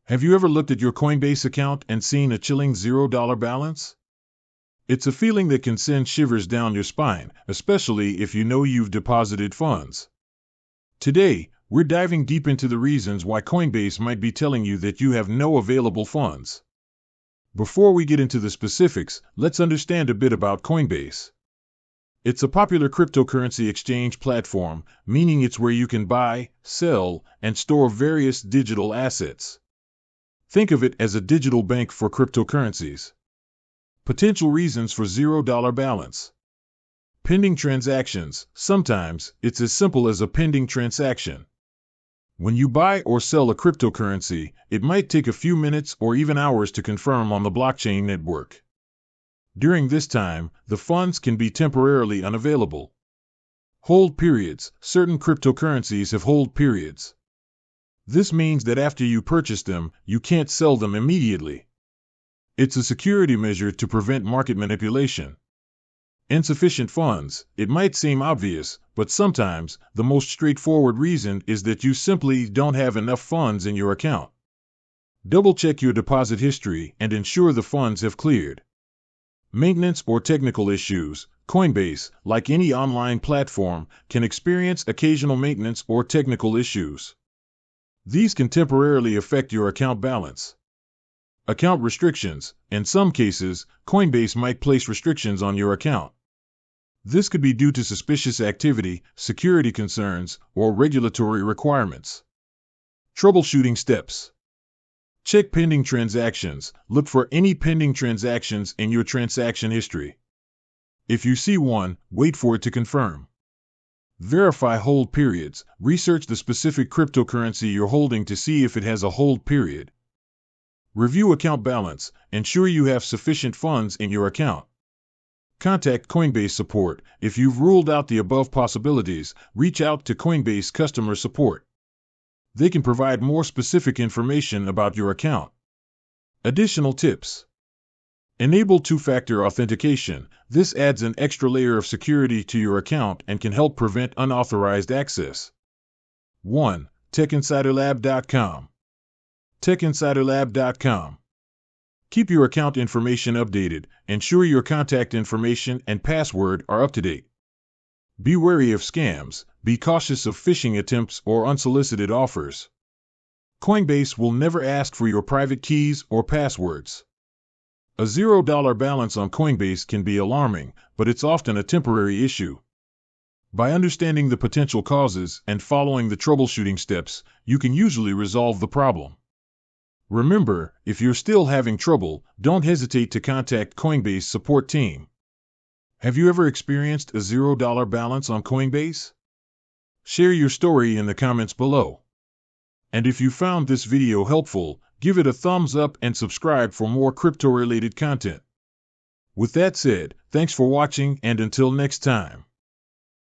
Have you ever looked at your Coinbase account and seen a chilling $0 balance? It's a feeling that can send shivers down your spine, especially if you know you've deposited funds. Today, we're diving deep into the reasons why Coinbase might be telling you that you have no available funds. Before we get into the specifics, let's understand a bit about Coinbase. It's a popular cryptocurrency exchange platform, meaning it's where you can buy, sell, and store various digital assets. Think of it as a digital bank for cryptocurrencies. Potential reasons for $0 balance. Pending transactions. Sometimes, it's as simple as a pending transaction. When you buy or sell a cryptocurrency, it might take a few minutes or even hours to confirm on the blockchain network. During this time, the funds can be temporarily unavailable. Hold periods. Certain cryptocurrencies have hold periods. This means that after you purchase them, you can't sell them immediately. It's a security measure to prevent market manipulation. Insufficient funds. It might seem obvious, but sometimes the most straightforward reason is that you simply don't have enough funds in your account. Double-check your deposit history and ensure the funds have cleared. Maintenance or technical issues. Coinbase, like any online platform, can experience occasional maintenance or technical issues. These can temporarily affect your account balance. Account restrictions. In some cases, Coinbase might place restrictions on your account. This could be due to suspicious activity, security concerns, or regulatory requirements. Troubleshooting steps. Check pending transactions. Look for any pending transactions in your transaction history. If you see one, wait for it to confirm. Verify hold periods. Research the specific cryptocurrency you're holding to see if it has a hold period. Review account balance. Ensure you have sufficient funds in your account. Contact Coinbase support. If you've ruled out the above possibilities, reach out to Coinbase customer support. They can provide more specific information about your account. Additional tips. Enable two-factor authentication. This adds an extra layer of security to your account and can help prevent unauthorized access. 1. TechInsiderLab.com. TechInsiderLab.com. Keep your account information updated. Ensure your contact information and password are up to date. Be wary of scams. Be cautious of phishing attempts or unsolicited offers. Coinbase will never ask for your private keys or passwords. A $0 balance on Coinbase can be alarming, but it's often a temporary issue. By understanding the potential causes and following the troubleshooting steps, you can usually resolve the problem. Remember, if you're still having trouble, don't hesitate to contact Coinbase support team. Have you ever experienced a $0 balance on Coinbase? Share your story in the comments below. And if you found this video helpful, give it a thumbs up and subscribe for more crypto-related content. With that said, thanks for watching and until next time.